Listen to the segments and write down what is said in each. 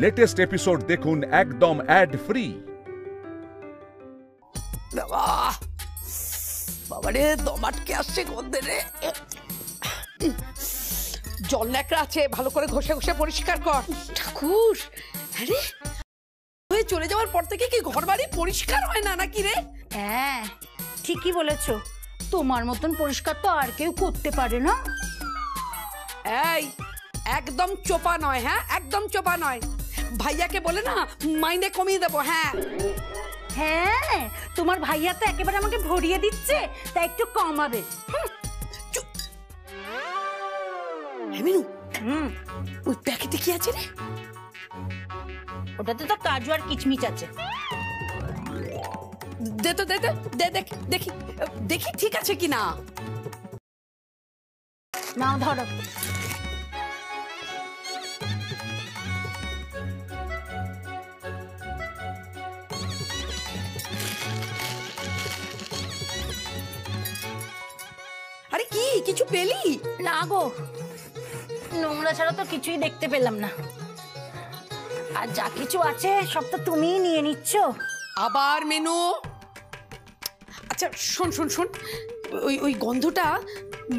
Latest episode দেখুন একদম add free. বাবারে দম আটকে আসছে গন্ধে রে। জল ন্যাকড়া আছে, ভালো করে ঘষে ঘষে পরিষ্কার কর। ঠাকুর, আরে হয়ে চলে যাওয়ার পর থেকে কি ঘর বাড়ি পরিষ্কার হয় না নাকি রে? হ্যাঁ ঠিকই বলেছো, তোমার মতন পরিষ্কার তো আর কেউ করতে পারে না। এই একদম চোপা নয়, হ্যাঁ একদম চোপা নয়। ভাইয়াকে বলে না মাইনে কমিয়ে দেবো। হ্যাঁ হ্যাঁ, তোমার ভাইয়া তো একেবারে আমাকে ভরিয়ে দিচ্ছে, তাই একটু কমাবে। মিনু, ওই প্যাকেটে কি আছে রে? ওটাতে তো কাজু আর কিচমিচ আছে। দে তো, দে দেখি দেখি ঠিক আছে কিনা। না ধরো। আরে কি কিছু পেলি? না গো, নোংরা ছাড়া তো কিছুই দেখতে পেলাম না। আর যা কিছু আছে সব তো তুমিই নিয়ে নিচ্ছ। আবার মেনু। আচ্ছা শোন শোন শোন, ওই গন্ধটা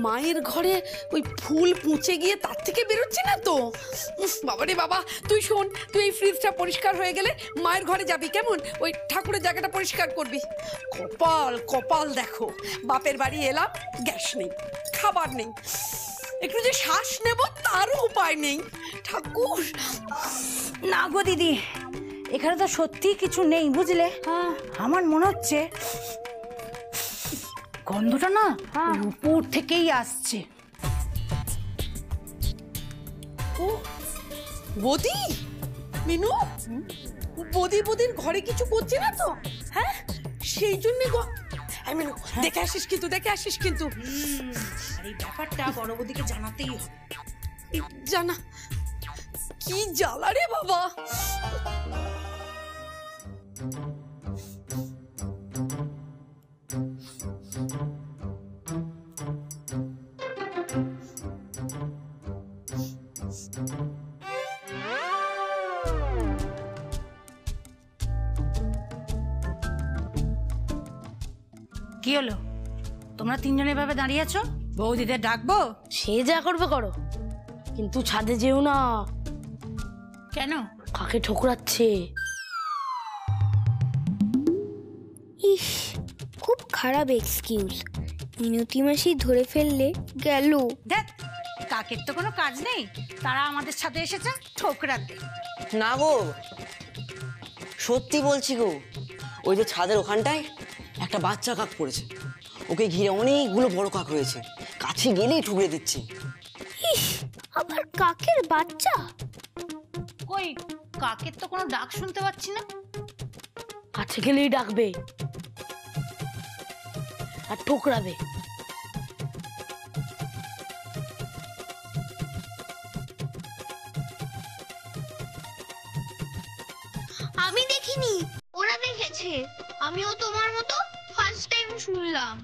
মায়ের ঘরে ওই ফুল পচে গিয়ে তার থেকে বেরোচ্ছে না তো? বাবারে বাবা, তুই শোন, তুই এই ফ্রিজটা পরিষ্কার হয়ে গেলে মায়ের ঘরে যাবি, কেমন? ওই ঠাকুরের জায়গাটা পরিষ্কার করবি। কপাল কপাল দেখো, বাপের বাড়ি এলাম, গ্যাস নেই, খাবার নেই, একটু যে শ্বাস নেব তারও উপায় নেই। ঠাকুর। না গো দিদি, এখানে তো সত্যি কিছু নেই বুঝলে। আমার মনে হচ্ছে গন্ধটা না উপর থেকেই আসছে। ও বদি, মিনু, বদির ঘরে কিছু করছে না তো? হ্যাঁ সেই জন্য মিনু দেখে আসিস কিন্তু, দেখে আসিস কিন্তু। আর এই ব্যাপারটা বড় বৌদিকে জানাতেই হবে। জানা কি জ্বালা রে বাবা। কি হলো, তোমরা তিনজন এভাবে দাঁড়িয়ে আছো? বৌদিদের ডাকবো? সে যা করবে করো, কিন্তু ছাদে যেও না। কেন? কাকে ঠোকরাচ্ছে। ইস, খুব খারাপ এক্সকিউজ। মিনতি মাসি ধরে ফেললে গেল। দেখ, কাকের তো কোনো কাজ নেই, তারা আমাদের সাথে এসেছে ঠোকরাতে। না গো, সত্যি বলছি গো, ওই যে ছাদের ওখানটায় একটা বাচ্চা কাক পড়েছে, ওকে ঘিরে অনেকগুলো বড় কাক হয়েছে, কাছে গেলেই ঠুকরে দিচ্ছে। ইস, আবার কাকের বাচ্চা। কই, কাকের তো কোনো ডাক শুনতে পাচ্ছি না। কাছে গেলেই ডাকবে আর ঠোকরাবে। আমি দেখিনি, ওরা দেখেছে। আমিও তোমার মতো ফার্স্ট টাইম শুনলাম।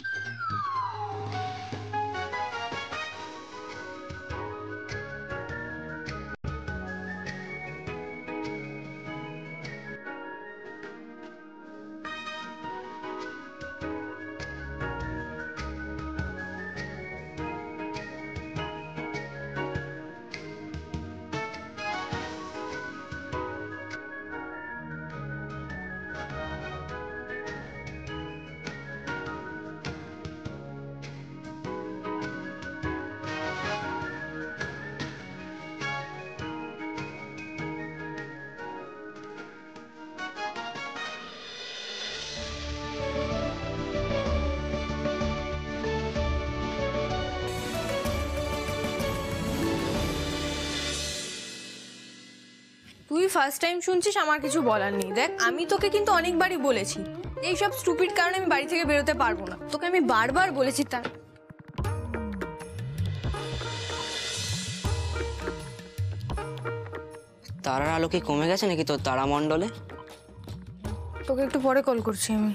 তুই ফার্স্ট টাইম শুনছিস, আমার কিছু বলার নেই। দেখ, আমি তোকে কিন্তু অনেকবারই বলেছি এইসব স্টুপিড কারণে আমি বাড়ি থেকে বেরোতে পারবো না। তোকে আমি বারবার বলেছি। তারার আলো কি কমে গেছে নাকি তোর তারামণ্ডলে? তোকে একটু পরে কল করছি আমি।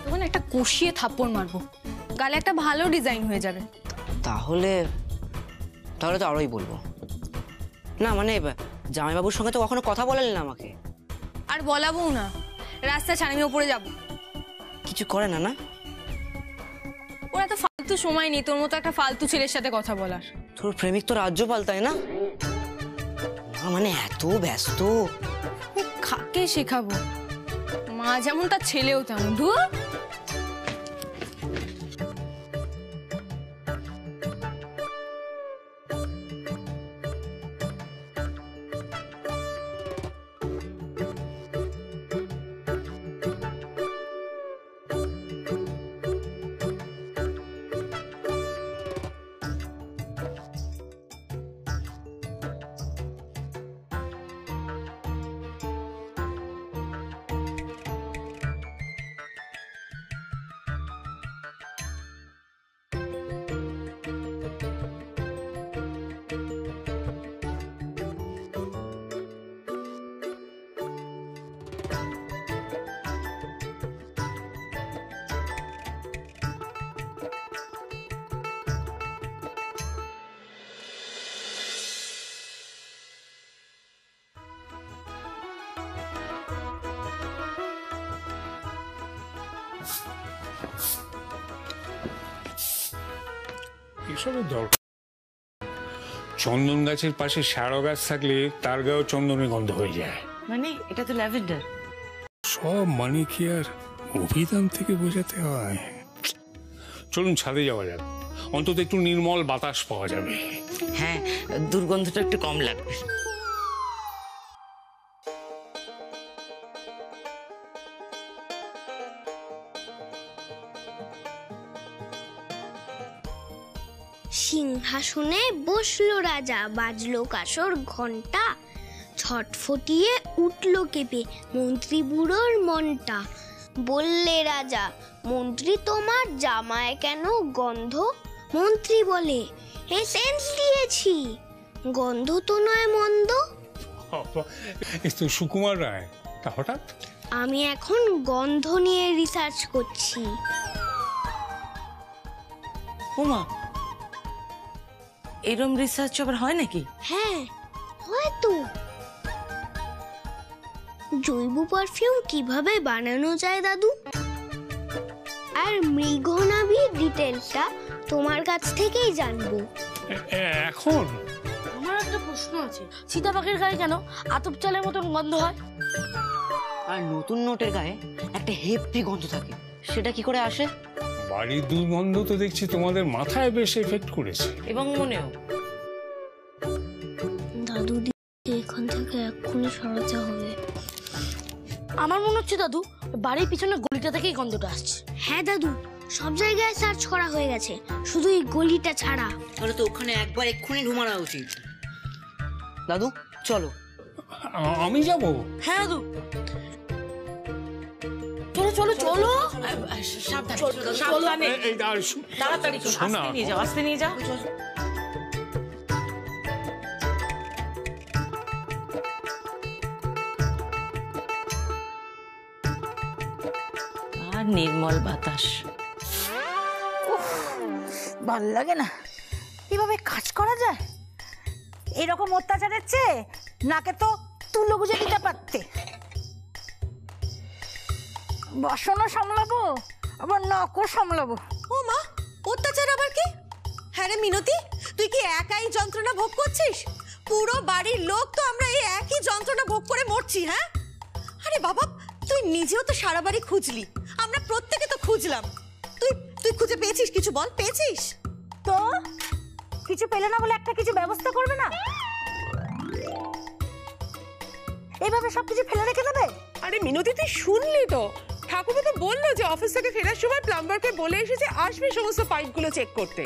তখন একটা কষিয়ে থাপ্পড় মারবো, গালে একটা ভালো ডিজাইন হয়ে যাবে। তাহলে তাহলে তো আরোই বলবো। না মানে জামাইবাবুর সঙ্গে তো কখনো কথা বলেন না আমাকে। আর বলাবো না, রাস্তা ছাড়, আমি ওপরে যাবো। কিছু করে না? না ওর এত ফালতু সময় নেই তোর মতো একটা ফালতু ছেলের সাথে কথা বলার। তোর প্রেমিক তো রাজ্য পাল্টায় না, মানে এত ব্যস্ত। কাকে শেখাবো? মা যেমন তার ছেলেও তেমন। ধুর। এসবের দরকার। চন্দন গাছের পাশে শ্যালো গাছ থাকলে তার গায়েও চন্দনের গন্ধ হয়ে যায়। মানে এটা তো ল্যাভেন্ডার। সব মানে কি আর অভিধান থেকে বোঝাতে হয়? চলুন ছাদে যাওয়া যাক, অন্তত একটু নির্মল বাতাস পাওয়া যাবে। হ্যাঁ, দুর্গন্ধটা একটু কম লাগবে। সিংহাসনে বসলো রাজা, বাজলো কাসর ঘন্টা, ছটফটিয়ে উঠলো কেঁপে মন্ত্রী বুড়োর মনটা। বললে রাজা, মন্ত্রী তোমার জামায় কেন গন্ধ? মন্ত্রী বলে, এসেন্স দিয়েছি, গন্ধ তো নয় মন্দ। তো সুকুমার রায়, তা হঠাৎ? আমি এখন গন্ধ নিয়ে রিসার্চ করছি। ওমা, এরম রিসার্চ আবার হয় নাকি? হ্যাঁ, হয়তো। জৈব পারফিউম কিভাবে বানানো যায় দাদু, আর মৃগনাভির ডিটেলসটা তোমার কাছ থেকেই জানবো। এখন আমার একটা প্রশ্ন আছে, সীতাপাখির গায়ে কেন আতপ চালের মতন গন্ধ হয়? আর নতুন নোটের গায়ে একটা হেভি গন্ধ থাকে, সেটা কি করে আসে? বাড়ির দুর্গন্ধ তো দেখছি তোমাদের মাথায় বেশ এফেক্ট করেছে। এবং মনেও। দাদু এখান থেকে এক্ষুনি সরাতে হবে। আমার মনে হচ্ছে দাদু বাড়ির পিছনে গলিটা থেকেই গন্ধটা আসছে। হ্যাঁ দাদু, সব জায়গায় সার্চ করা হয়ে গেছে, শুধু এই গলিটা ছাড়া। তাহলে তো ওখানে একবার এক্ষুনি ঢুমানো উচিত। দাদু চলো। আমি যাব? হ্যাঁ দাদু, চলো চলো চলো। সাবধানে, তাড়াতাড়ি নিয়ে যাও, আস্তে নিয়ে যাও। আর নির্মল বাতাস। ভাল লাগে না, এভাবে কাজ করা যায়? এরকম অত্যাচারের চেয়ে নাকে তো তুলো গুজে দিতে পারতে। বাসনও সামলাবো, আবার নাকও সামলাবো। ও মা, অত্যাচার আবার কি? হ্যাঁ রে মিনতি, তুই কি একাই যন্ত্রণা ভোগ করছিস? পুরো বাড়ির লোক তো আমরা এই একই যন্ত্রণা ভোগ করে মরছি। হ্যাঁ, আরে বাবা, তুই নিজেও তো সারা বাড়ি খুঁজলি, আমরা প্রত্যেকে তো খুঁজলাম। তুই তুই খুঁজে পেয়েছিস? কিছু বল, পেয়েছিস? তো কিছু পেলে না বলে একটা কিছু ব্যবস্থা করবে না? এইভাবে সবকিছু ফেলে রেখে দেবে? আরে মিনতি, তুই শুনলি তো, ঠাকুরপো তো বললো যে অফিস থেকে ফেরার সময় প্লাম্বারকে বলে এসেছে আসবে সমস্ত পাইপগুলো চেক করতে।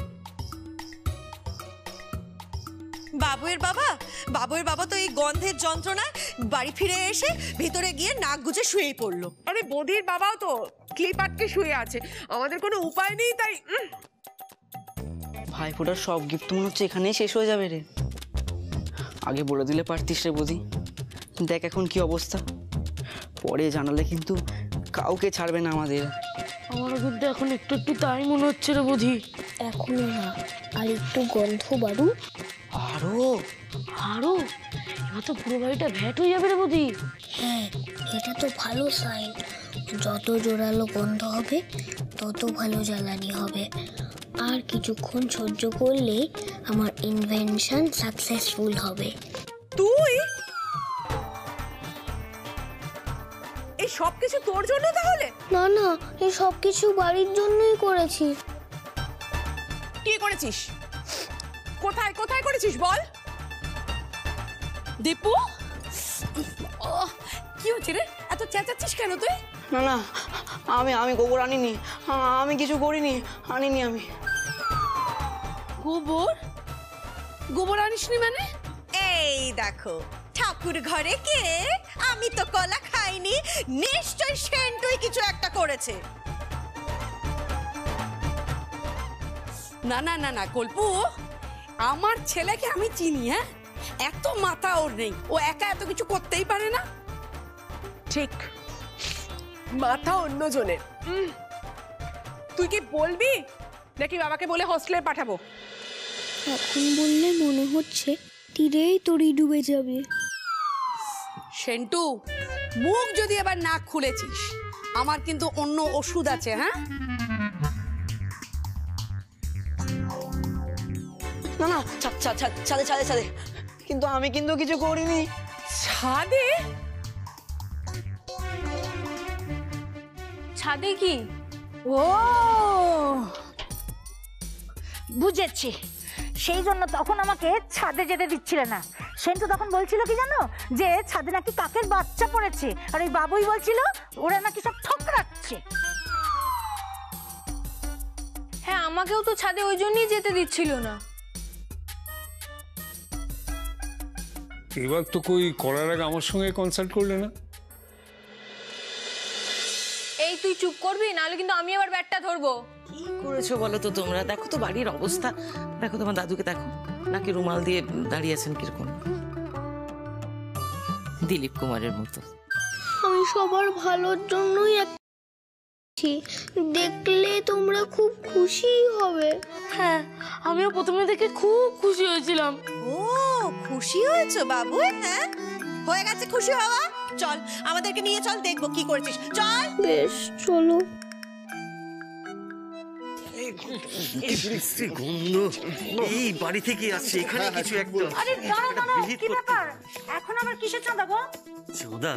বাবুয়ের বাবা তো এই গন্ধের যন্ত্রণায় বাড়ি ফিরে এসে ভিতরে গিয়ে নাক গুজে শুয়েই পড়লো। আরে বদির বাবাও তো ক্লিপ আটকে শুয়ে আছে, আমাদের কোনো উপায় নেই। তাই ভাইফোঁটার সব গিফট মনে হচ্ছে এখানেই শেষ হয়ে যাবে রে। আগে বলে দিলে পারতিস রে বদি। দেখ এখন কি অবস্থা, পরে জানালে কিন্তু কাউকে ছাড়বে না আমাদের। আমারও কিন্তু এখন একটু একটু তাই মনে হচ্ছে রে বুঝি। এখনো না, আর একটু গন্ধ বাড়ু। আরো আরো এবার তো পুরো বাড়িটা ভ্যাট হয়ে যাবে রে বৌদি। হ্যাঁ, এটা তো ভালো সাইন। যত জোরালো গন্ধ হবে তত ভালো জ্বালানি হবে। আর কিছুক্ষণ সহ্য করলে আমার ইনভেনশন সাকসেসফুল হবে। তুই এই সব কিছু তোর জন্য তাহলে? না না, এই সব কিছু বাড়ির জন্যই করেছি। কি করেছিস? কোথায় কোথায় করেছিস বল? দীপু, কি হচ্ছে রে? এত চেঁচাচ্ছিস কেন তুই? না না, আমি গোবর আনিনি, আমি কিছু করিনি, আনিনি আমি। গোবর? গোবর আনিসনি মানে? এই দেখো ঠাকুর ঘরে কে? আমি তো কলা খাইনি, নিশ্চয় সেন্টুই কিছু একটা করেছে। না না না না কল্পু, আমার ছেলেকে আমি চিনি। হ্যাঁ, এত মাথা ওর নেই, ও একা এত কিছু করতেই পারে না। ঠিক, মাথা অন্যজনের। তুই কি বলবি নাকি বাবাকে বলে হোস্টেলে পাঠাবো? এখন বললে মনে হচ্ছে তীরেই তরি ডুবে যাবে। সেন্টু, মুখ যদি এবার না খুলেছিস, আমার কিন্তু অন্য ওষুধ আছে। হ্যাঁ, না না, ছাদে ছাদে ছাদে, কিন্তু আমি কিন্তু কিছু করিনি। ছাদে? ছাদে কি? ও বুঝেছি, সেই জন্য তখন আমাকে ছাদে যেতে দিচ্ছিলে না। সেন্টু তখন বলছিল কি জানো, যে ছাদে নাকি কাকের বাচ্চা পড়েছে, আর ওই বাবুই বলছিল ওরা নাকি সব ঠকরাচ্ছে। হ্যাঁ, আমাকেও তো ছাদে ওই জন্যই যেতে দিচ্ছিল না। এবার তো কই করার আগে আমার সঙ্গে কনসাল্ট করলে না? এই তুই চুপ করবি, নাহলে কিন্তু আমি আবার ব্যাটটা ধরবো। কি করেছো বলো তো তোমরা? দেখো তো বাড়ির অবস্থা, দেখো তোমার দাদুকে দেখো, নাকি রুমাল দিয়ে দাঁড়িয়ে আছেন কিরকম, দিলীপ কুমারের মতো। আমি সবার ভালোর জন্যই দেখলে তোমরা খুব খুশি হবে। হ্যাঁ, আমিও প্রথমে দেখে খুব খুশি হয়েছিলাম। ও খুশি হয়েছো বাবু? হ্যাঁ, হয়ে গেছে খুশি হওয়া। চল আমাদেরকে নিয়ে চল, দেখবো কি করেছিস। চল। বেশ, চলো। গন্ধ এই বাড়ি থেকে আসছে, এখানে কিছু একটা। আরে দাঁড়া দাঁড়া, কি ব্যাপার? এখন আবার কিসের চাঁদা গো? চাঁদা?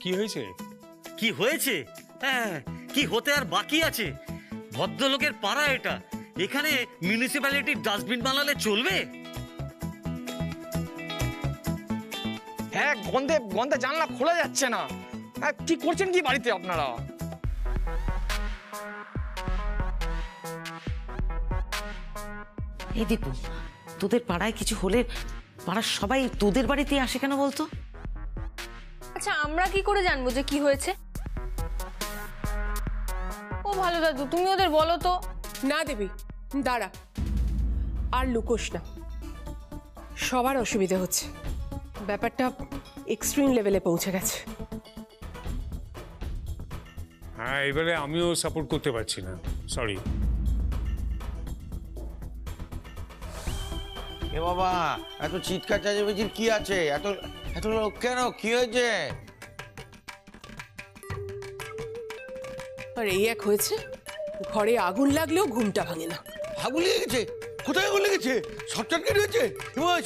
কি হয়েছে? কি হয়েছে? হ্যাঁ, কি হতে আর বাকি আছে? ভদ্রলোকের পাড়া এটা, এখানে মিউনিসিপ্যালিটির ডাস্টবিন বানালে চলবে? হ্যাঁ, গন্ধে গন্ধে জানলা খোলা যাচ্ছে না। কি করছেন কি বাড়িতে আপনারা? এই দীপু, তোদের পাড়ায় কিছু হলে পাড়ার সবাই তোদের বাড়িতে আসে কেন বলতো? আচ্ছা, আমরা কি করে জানবো যে কি হয়েছে? ও ভালো দাদু, তুমি ওদের বলো তো। না দেবী, দাঁড়া, আর লুকোস না। সবার অসুবিধা হচ্ছে, ব্যাপারটা এক্সট্রিম লেভেলে পৌঁছে গেছে। হ্যাঁ, এবারে আমিও সাপোর্ট করতে পারছি না, সরি। এ বাবা, এত চিৎকার চেঁচামেচির কি আছে? এত এত লোক কেন? কি হয়েছে? আর এই এক হয়েছে, ঘরে আগুন লাগলেও ঘুমটা ভাঙে না। আগুন লেগে গেছে? কোথায় আগুন লেগেছে? শর্ট সার্কিট হয়েছে?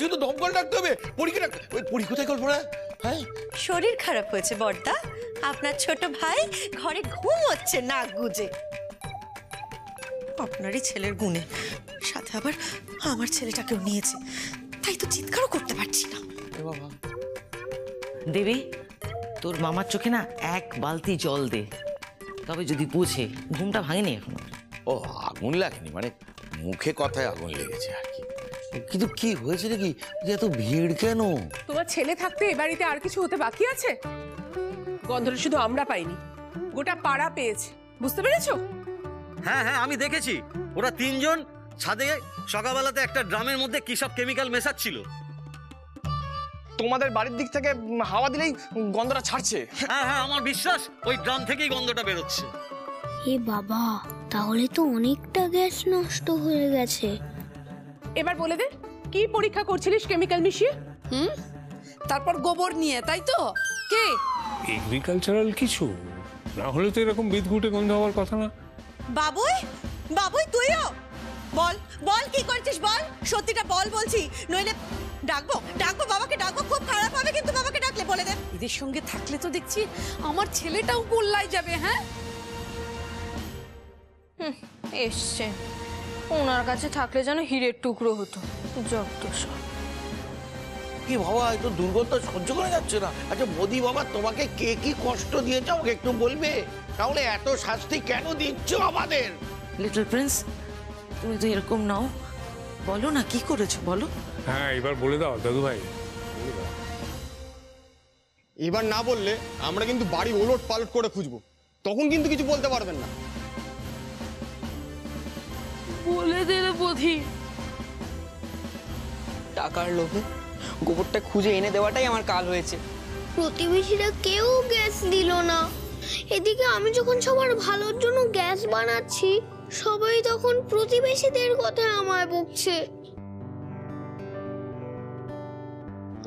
শুধু দমকল ডাকতে হবে। পরীক্ষা ওই পরী কোথায় কল্পনা? হ্যাঁ, শরীর খারাপ হয়েছে বড়দা, আপনার ছোট ভাই ঘরে ঘুমোচ্ছে নাক গুজে। আপনারই ছেলের গুণে, সাথে আবার আমার ছেলেটাকেও নিয়েছে, তাই তো চিৎকারও করতে পারছি না। দেবী, তোর মামার চোখে না এক বালতি জল দে, তবে যদি বোঝে। ঘুমটা ভাঙেনি এখনো। ও আগুন লাগেনি, মানে মুখে কথায় আগুন লেগেছে আর কি। কিন্তু কি হয়েছে নাকি? এত ভিড় কেন? তোমার ছেলে থাকতে এ বাড়িতে আর কিছু হতে বাকি আছে? গন্ধটা শুধু আমরা পাইনি, গোটা পাড়া পেয়েছে, বুঝতে পেরেছো? হ্যাঁ হ্যাঁ, আমি দেখেছি। ওরা তিনজন ছাদে সকালবেলাতে একটা ড্রামের মধ্যে কি সব কেমিক্যাল মেশাচ্ছিল। তোমাদের বাড়ির দিক থেকে হাওয়া দিলেই গন্ধটা ছাড়ছে। হ্যাঁ হ্যাঁ, আমার বিশ্বাস ওই ড্রাম থেকেই গন্ধটা বেরোচ্ছে। এ বাবা, তাহলে তো অনেকটা গ্যাস নষ্ট হয়ে গেছে। এবার বলে দে, কি পরীক্ষা করছিলিস কেমিক্যাল মিশিয়ে? তারপর গোবর নিয়ে, তাই তো? কে? এগ্রিকালচারাল কিছু না হলে তো এরকম বিদঘুটে গন্ধ হওয়ার কথা না। বাবুই, বাবুই তুইও বল, বল কি করছিস বল, সত্যিটা বল বলছি, নইলে ডাকবো ডাকবো বাবাকে ডাকবো, খুব খারাপ হবে কিন্তু বাবাকে ডাকলে, বলে দে। এদের সঙ্গে থাকলে তো দেখছি আমার ছেলেটাও গোল্লায় যাবে। হ্যাঁ, এসছে, ওনার কাছে থাকলে যেন হীরের টুকরো হতো। যত সব কি বাবা, একটু দুর্গন্ধ সহ্য করা যাচ্ছে না। আচ্ছা মোদি বাবা, তোমাকে কে কি কষ্ট দিয়েছে আমাকে একটু বলবে? তাহলে এত শাস্তি কেন দিচ্ছ আমাদের? লিটল প্রিন্স, তুমি তো এরকম নাও, বলো না কি করেছো বলো। হ্যাঁ, এবার বলে দাও দাদু ভাই। এবার না বললে আমরা কিন্তু বাড়ি ওলট পালট করে খুঁজবো, তখন কিন্তু কিছু বলতে পারবেন না। বলে দে রে বধি। টাকার লোভে গোবরটা খুঁজে এনে দেওয়াটাই আমার কাল হয়েছে। প্রতিবেশীরা কেউ গ্যাস দিল না। এদিকে আমি যখন সবার ভালোর জন্য গ্যাস বানাচ্ছি, সবাই তখন প্রতিবেশীদের কথা আমায় বকছে।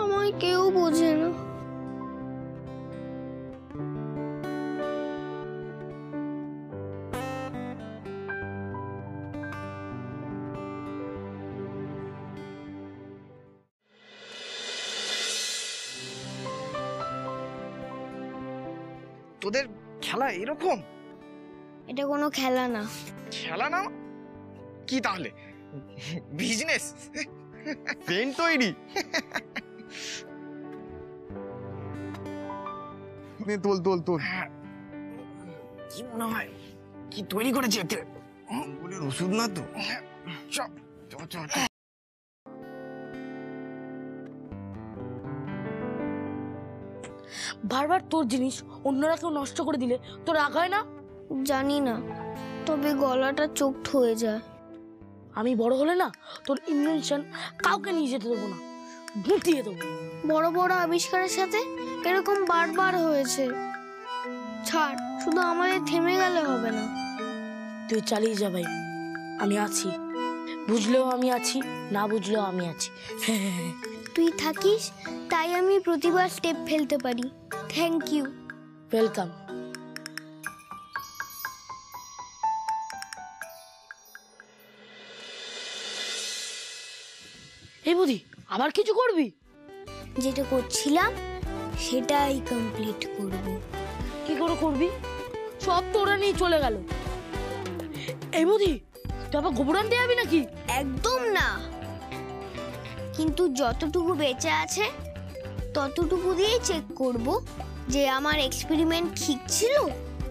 আমায় কেউ বোঝে না। তোদের খেলা এরকম? এটা কোনো খেলা না। খেলা না কি তাহলে? বিজনেস? পেন তৈরি? তোল তোল তোল। কি মনে হয় কি তৈরি করেছে এতে? বলে ওষুধ না তো? চল চল চল। বারবার তোর জিনিস অন্যরা কেউ নষ্ট করে দিলে তোর রাগ হয় না? জানি না, তবে গলাটা চোখট হয়ে যায়। আমি বড় হলে না তোর ইনভেনশন কাউকে নিয়ে যেতে দেবো না, গুটিয়ে দেবো। বড় বড় আবিষ্কারের সাথে এরকম বারবার হয়েছে। ছাড়, শুধু আমাদের থেমে গেলে হবে না। তুই চালিয়ে যা ভাই, আমি আছি। বুঝলেও আমি আছি, না বুঝলেও আমি আছি। তুই থাকিস তাই আমি প্রতিবার স্টেপ ফেলতে পারি। Thank you. ওয়েলকাম। এই বুদ্ধি, আবার কিছু করবি? যেটা করছিলাম সেটাই কমপ্লিট করব। কি করে করবি? সব তোরা নিয়ে চলে গেল। এই বুদ্ধি, তুই আবার গোবর আনতে যাবি নাকি? একদম না, কিন্তু যতটুকু বেঁচে আছে ততটুকু দিয়েই চেক করব যে আমার এক্সপেরিমেন্ট ঠিক ছিল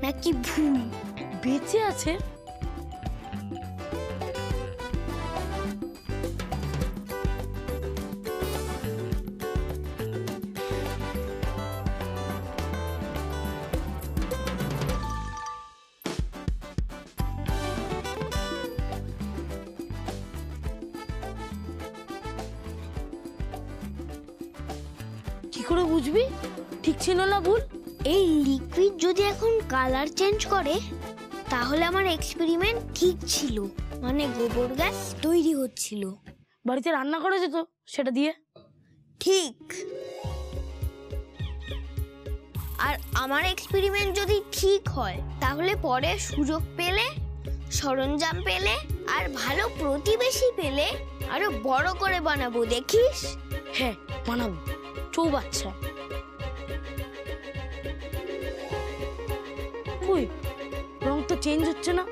নাকি ভুল। বেঁচে আছে? কি করে বুঝবি ঠিক ছিল না ভুল? এই লিকুইড যদি এখন কালার চেঞ্জ করে তাহলে আমার এক্সপেরিমেন্ট ঠিক ছিল, মানে গোবর গ্যাস তৈরি হচ্ছিল। বাড়িতে রান্না করা যেত সেটা দিয়ে। ঠিক। আর আমার এক্সপেরিমেন্ট যদি ঠিক হয় তাহলে পরে সুযোগ পেলে, সরঞ্জাম পেলে আর ভালো প্রতিবেশী পেলে আরো বড় করে বানাবো, দেখিস? হ্যাঁ বানাবো, চৌবাচ্চা। কই রং তো চেঞ্জ হচ্ছে না।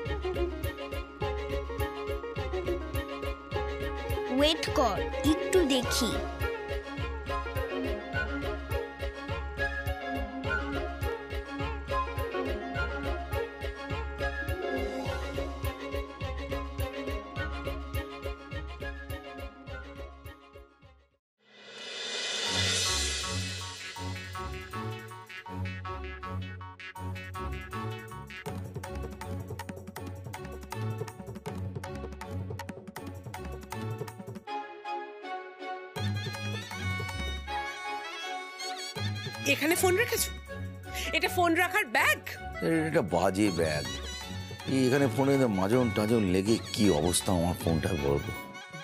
ওয়েট কর, একটু দেখি। এখানে ফোন রেখেছো? এটা ফোন রাখার ব্যাগ? এটা বাজে ব্যাগ। এখানে ফোনে মাজন টাজন লেগে কি অবস্থা আমার ফোনটা বলবো।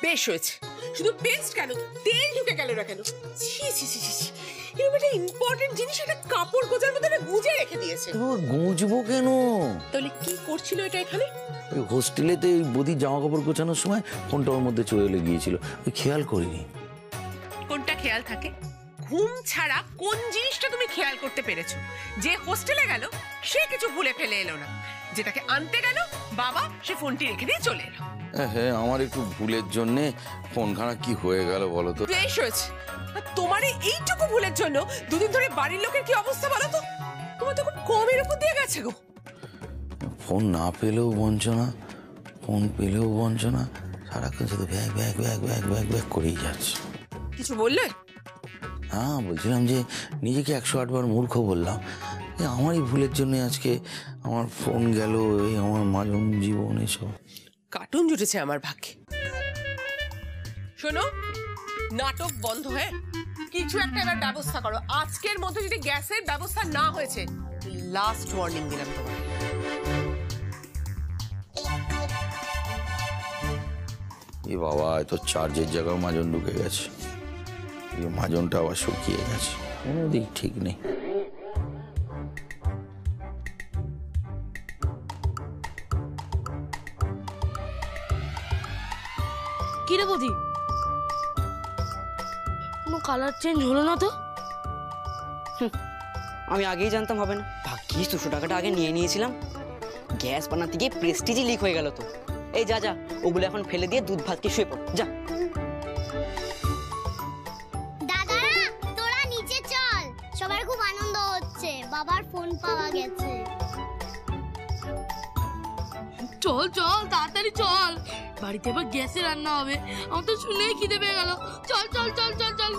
বেশ হয়েছে, শুধু পেস্ট কেন, তেল ঢুকে গেল না কেন? ছি ছি ছি ছি, এরকম একটা ইম্পর্টেন্ট জিনিস একটা কাপড় গোজার মধ্যে গুজে রেখে দিয়েছে। গুঁজবো কেন? তাহলে কি করছিল এটা এখানে? ওই হোস্টেলেতে ওই বদির জামা কাপড় গোছানোর সময় ফোনটা ওর মধ্যে চলে গিয়েছিল, ওই খেয়াল করিনি। কোনটা খেয়াল থাকে? ঘুম ছাড়া কোন জিনিসটা তুমি খেয়াল করতে পেরেছো? যে হোস্টেলে গেল সে কিছু ভুলে ফেলে এলো না, যেটাকে আনতে গেল বাবা সে ফোনটি রেখে দিয়ে চলে এলো। হ্যাঁ, আমার একটু ভুলের জন্য ফোনখানা কি হয়ে গেল বলো তো। বেশ হয়েছে, তোমার এইটুকু ভুলের জন্য দুদিন ধরে বাড়ির লোকের কি অবস্থা বলো তো? তোমার তো খুব কমের উপর দিয়ে গেছে গো। ফোন না পেলেও বঞ্চনা, ফোন পেলেও বঞ্চনা, সারাক্ষণ শুধু bag bag bag bag bag bag করেই যাচ্ছে। কিছু বললে? হ্যাঁ, বলছিলাম যে নিজেকে 108 বার মূর্খ বললাম। আমারই ভুলের জন্য আজকে আমার ফোন গেল, এই আমার মাজন জীবন এসব। কার্টুন জুটেছে আমার ভাগ্যে। শোনো, নাটক বন্ধ হয়ে কিছু একটা এবার ব্যবস্থা করো। আজকের মধ্যে যদি গ্যাসের ব্যবস্থা না হয়েছে, লাস্ট ওয়ার্নিং দিলাম তোমাকে। এ বাবা, এত চার্জের জায়গায় মাজন ঢুকে গেছে, মাজনটা আবার শুকিয়ে গেছে, কোনো দিক ঠিক নেই। কি রে বৌদি, কোনো কালার চেঞ্জ হলো না তো? আমি আগেই জানতাম হবে না, ভাগ্যিস 200 টাকাটা আগে নিয়ে নিয়েছিলাম। গ্যাস বানাতে গিয়ে প্রেস্টিজই লিক হয়ে গেল তো। এই যা যা, ওগুলো এখন ফেলে দিয়ে দুধ ভাত খেয়ে শুয়ে পড় যা। দাদারা তোরা নিচে চল, সবার খুব আনন্দ হচ্ছে, বাবার ফোন পাওয়া গেছে। চল চল তাড়াতাড়ি চল, বাড়িতে এবার গ্যাসে রান্না হবে, আমার তো শুনেই খিদে পেয়ে গেল। চল চল চল চল চল।